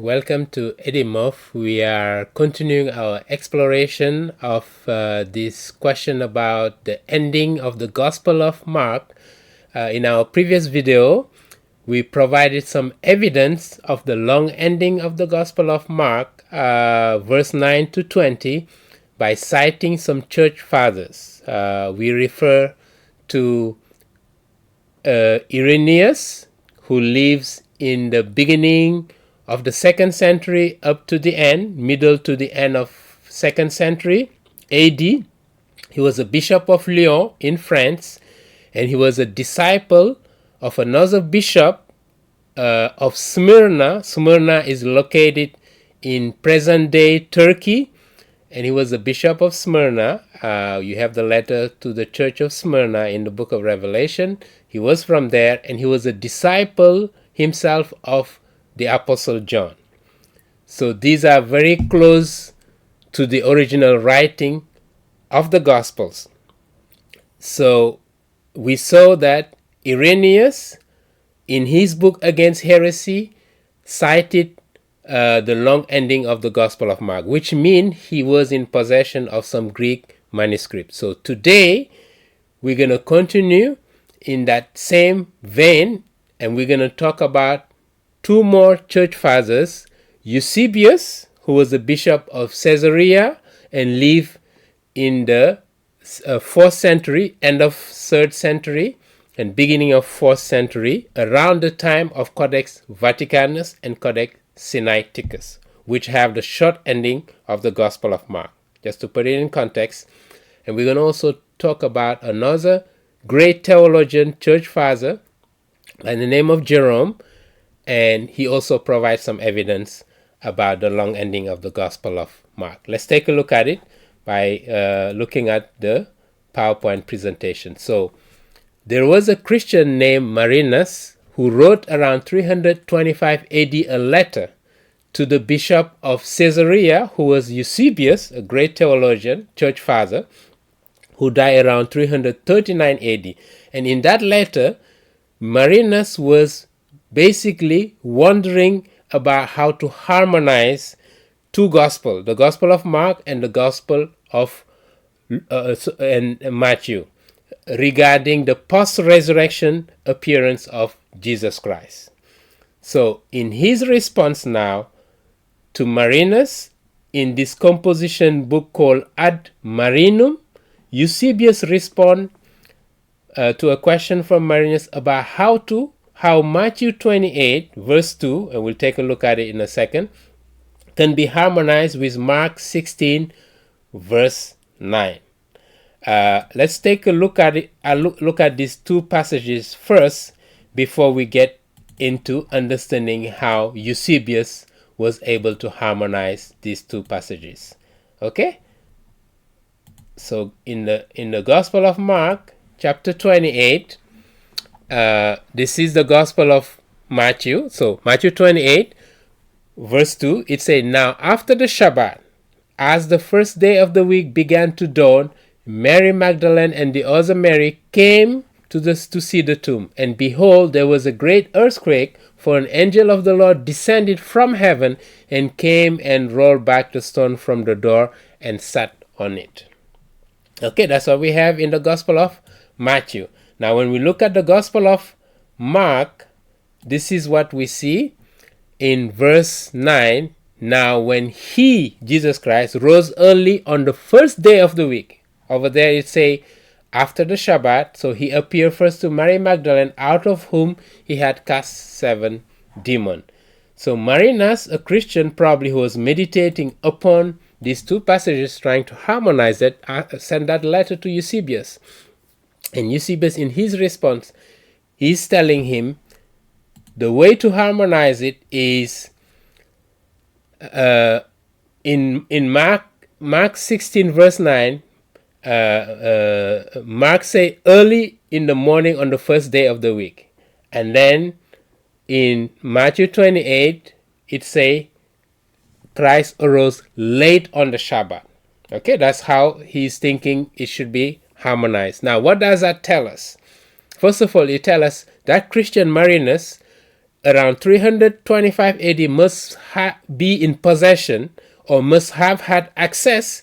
Welcome to Edimov. We are continuing our exploration of this question about the ending of the Gospel of Mark. In our previous video, we provided some evidence of the long ending of the Gospel of Mark, verse 9 to 20, by citing some church fathers. We refer to Irenaeus, who lives in the beginning of the 2nd century up to the end, middle to the end of 2nd century AD. He was a bishop of Lyon in France, and he was a disciple of another bishop of Smyrna. Smyrna is located in present-day Turkey, and he was a bishop of Smyrna. You have the letter to the church of Smyrna in the book of Revelation. He was from there, and he was a disciple himself of the Apostle John. So these are very close to the original writing of the Gospels. So we saw that Irenaeus, in his book Against Heresy, cited the long ending of the Gospel of Mark, which means he was in possession of some Greek manuscript. So today we're going to continue in that same vein, and we're going to talk about two more church fathers, Eusebius, who was the bishop of Caesarea and lived in the 4th century, end of 3rd century and beginning of 4th century, around the time of Codex Vaticanus and Codex Sinaiticus, which have the short ending of the Gospel of Mark, just to put it in context. And we're going to also talk about another great theologian, church father, by the name of Jerome, and he also provides some evidence about the long ending of the Gospel of Mark. Let's take a look at it by looking at the PowerPoint presentation. So there was a Christian named Marinus who wrote around 325 AD a letter to the bishop of Caesarea, who was Eusebius, a great theologian, church father, who died around 339 AD. And in that letter, Marinus was basically wondering about how to harmonize two gospels, the Gospel of Mark and the Gospel of Matthew, regarding the post-resurrection appearance of Jesus Christ. So in his response now to Marinus, in this composition book called Ad Marinum, Eusebius responds to a question from Marinus about how Matthew 28 verse 2, and we'll take a look at it in a second, can be harmonized with Mark 16 verse 9. Let's take a look at it. Look at these two passages first before we get into understanding how Eusebius was able to harmonize these two passages. Okay? So in the Gospel of Mark, chapter 28, this is the Gospel of Matthew. So Matthew 28 verse 2, it says, "Now after the Shabbat, as the first day of the week began to dawn, Mary Magdalene and the other Mary came to see the tomb. And behold, there was a great earthquake, for an angel of the Lord descended from heaven and came and rolled back the stone from the door and sat on it." Okay, that's what we have in the Gospel of Matthew. Now, when we look at the Gospel of Mark, this is what we see in verse 9. "Now, when he, Jesus Christ, rose early on the first day of the week." Over there it say, after the Shabbat, so he appeared first to Mary Magdalene, out of whom he had cast 7 demons. So Marinus, a Christian probably who was meditating upon these two passages, trying to harmonize it, sent that letter to Eusebius. And Eusebius, in his response, he's telling him the way to harmonize it is in Mark 16 verse 9. Mark say early in the morning on the first day of the week, and then in Matthew 28 it say Christ arose late on the Shabbat. Okay, that's how he's thinking it should be harmonized. Now, what does that tell us? First of all, it tells us that Christian Marinus around 325 AD must be in possession or must have had access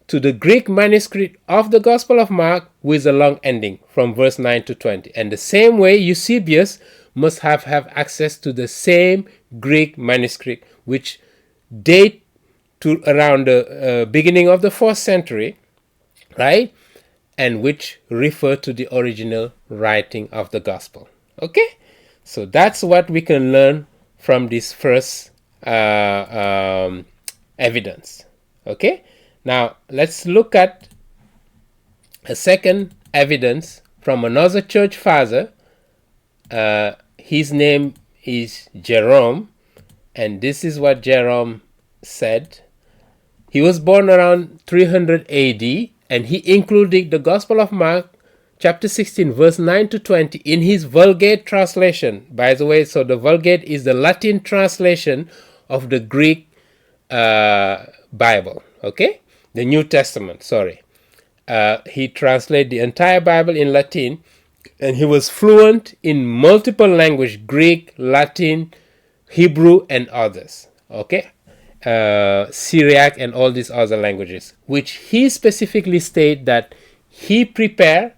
to the Greek manuscript of the Gospel of Mark with a long ending from verse 9 to 20. And the same way, Eusebius must have access to the same Greek manuscript, which date to around the beginning of the 4th century, right? And which refer to the original writing of the Gospel. Okay? So that's what we can learn from this first evidence. Okay? Now, let's look at a second evidence from another church father. His name is Jerome, and this is what Jerome said. He was born around 300 AD, and he included the Gospel of Mark, chapter 16, verse 9 to 20, in his Vulgate translation. By the way, so the Vulgate is the Latin translation of the Greek Bible, okay? The New Testament, sorry. He translated the entire Bible in Latin, and he was fluent in multiple languages: Greek, Latin, Hebrew, and others, okay? Syriac and all these other languages, which he specifically stated that he prepared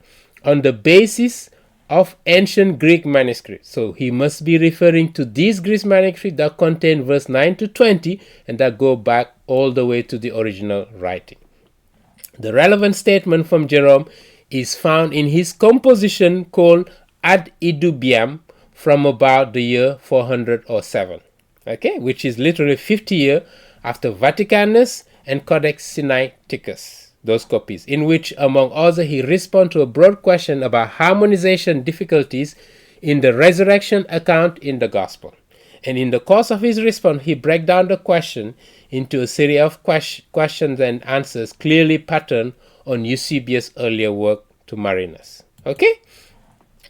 on the basis of ancient Greek manuscripts. So he must be referring to these Greek manuscripts that contain verse 9 to 20 and that go back all the way to the original writing. The relevant statement from Jerome is found in his composition called Ad Idubiam from about the year 407, okay, which is literally 50 years after Vaticanus and Codex Sinaiticus, those copies, in which, among others, he responds to a broad question about harmonization difficulties in the resurrection account in the Gospel. And in the course of his response, he breaks down the question into a series of questions and answers clearly patterned on Eusebius' earlier work to Marinus. Okay?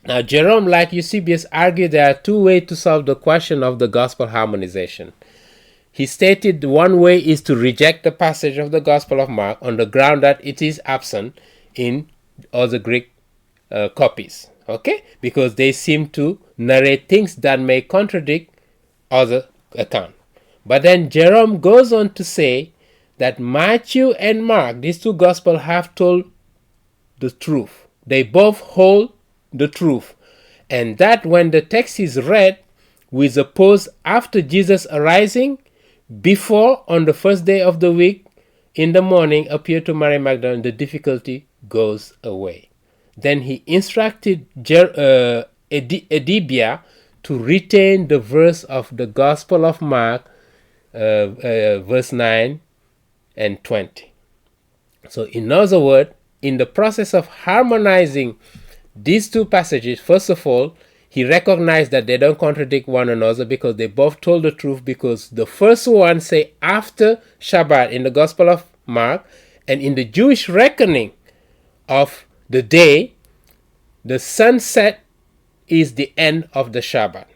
Now, Jerome, like Eusebius, argued there are two ways to solve the question of the gospel harmonization. He stated one way is to reject the passage of the Gospel of Mark on the ground that it is absent in other Greek copies, okay? Because they seem to narrate things that may contradict other accounts. But then Jerome goes on to say that Matthew and Mark, these two Gospels, have told the truth. They both hold the truth. And that when the text is read with a pause after Jesus arising, before on the first day of the week in the morning appeared to Mary Magdalene, the difficulty goes away. Then he instructed Edibia to retain the verse of the Gospel of Mark, verse 9 and 20. So in other words, in the process of harmonizing these two passages, first of all, he recognized that they don't contradict one another because they both told the truth, because the first one say after Shabbat in the Gospel of Mark, and in the Jewish reckoning of the day, the sunset is the end of the Shabbat.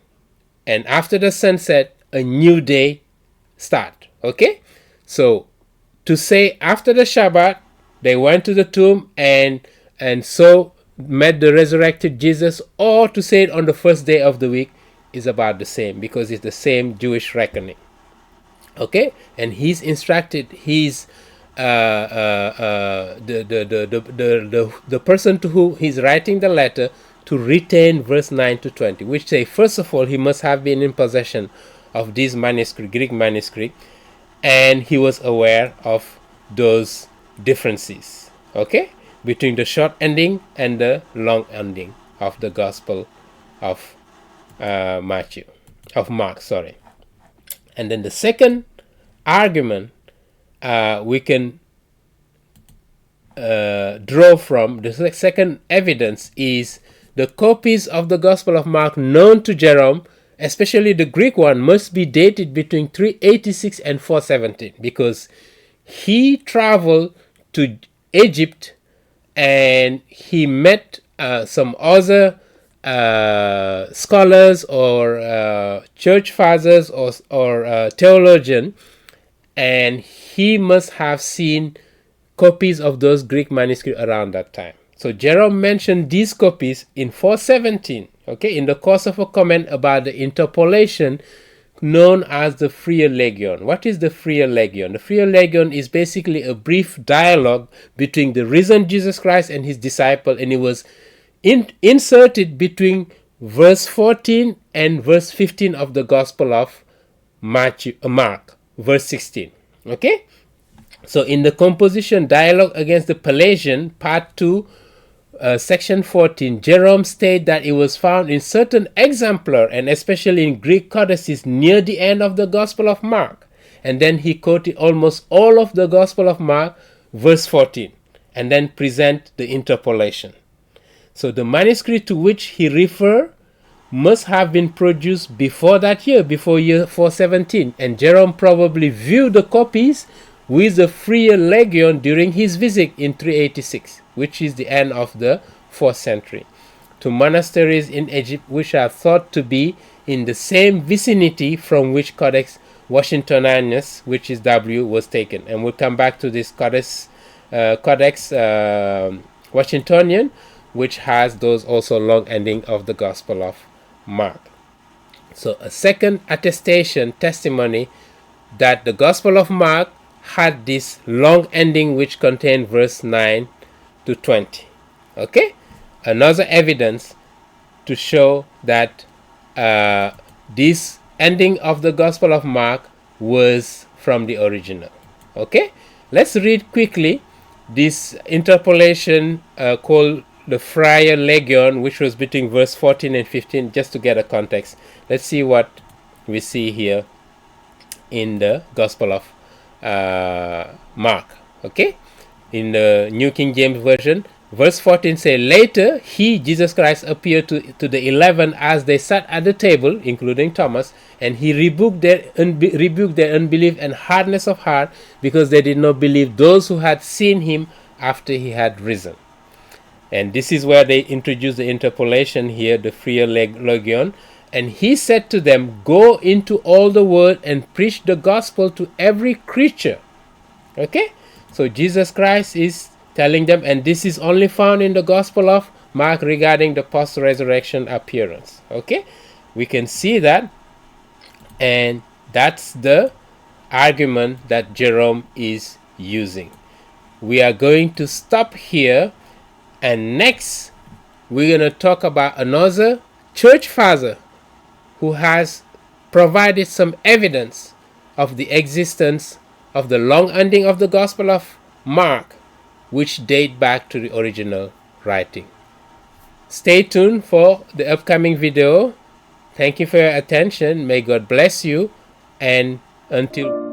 And after the sunset, a new day start. Okay? So to say after the Shabbat, they went to the tomb and so met the resurrected Jesus, or to say it on the first day of the week, is about the same, because it's the same Jewish reckoning. Okay, and he's instructed the person to whom he's writing the letter to retain verse 9 to 20, which say first of all he must have been in possession of this manuscript, Greek manuscript, and he was aware of those differences. Okay, between the short ending and the long ending of the Gospel of Mark. And then the second argument we can draw from, the second evidence, is the copies of the Gospel of Mark known to Jerome, especially the Greek one, must be dated between 386 and 417, because he traveled to Egypt and he met some other scholars or church fathers or theologians, and he must have seen copies of those Greek manuscripts around that time. So Jerome mentioned these copies in 417, okay, in the course of a comment about the interpolation known as the Freer Legion. What is the Freer Legion? The Freer Legion is basically a brief dialogue between the risen Jesus Christ and his disciple, and it was inserted between verse 14 and verse 15 of the Gospel of Mark, verse 16. Okay? So in the composition Dialogue Against the Pelagian, part 2, section 14, Jerome stated that it was found in certain exemplar and especially in Greek codices near the end of the Gospel of Mark. And then he quoted almost all of the Gospel of Mark, verse 14, and then present the interpolation. So the manuscript to which he referred must have been produced before that year, before year 417, and Jerome probably viewed the copies with the Freer Legion during his visit in 386, which is the end of the 4th century, to monasteries in Egypt which are thought to be in the same vicinity from which Codex Washingtonianus, which is W, was taken. And we'll come back to this Codex Washingtonian, which has those also long ending of the Gospel of Mark. So a second attestation, testimony, that the Gospel of Mark had this long ending which contained verse 9 to 20. Okay? Another evidence to show that this ending of the Gospel of Mark was from the original. Okay? Let's read quickly this interpolation called the Freer Legion, which was between verse 14 and 15, just to get a context. Let's see what we see here in the Gospel of Mark. Okay, in the New King James Version, verse 14 says, later he, Jesus Christ, appeared to the 11 as they sat at the table, including Thomas, and he rebuked their unbelief and hardness of heart, because they did not believe those who had seen him after he had risen. And this is where they introduce the interpolation here, the Freer Legion. And he said to them, go into all the world and preach the gospel to every creature. Okay? So Jesus Christ is telling them, and this is only found in the Gospel of Mark regarding the post-resurrection appearance. Okay? We can see that. And that's the argument that Jerome is using. We are going to stop here. And next, we're going to talk about another church father who has provided some evidence of the existence of the long ending of the Gospel of Mark, which date back to the original writing. Stay tuned for the upcoming video. Thank you for your attention. May God bless you. And until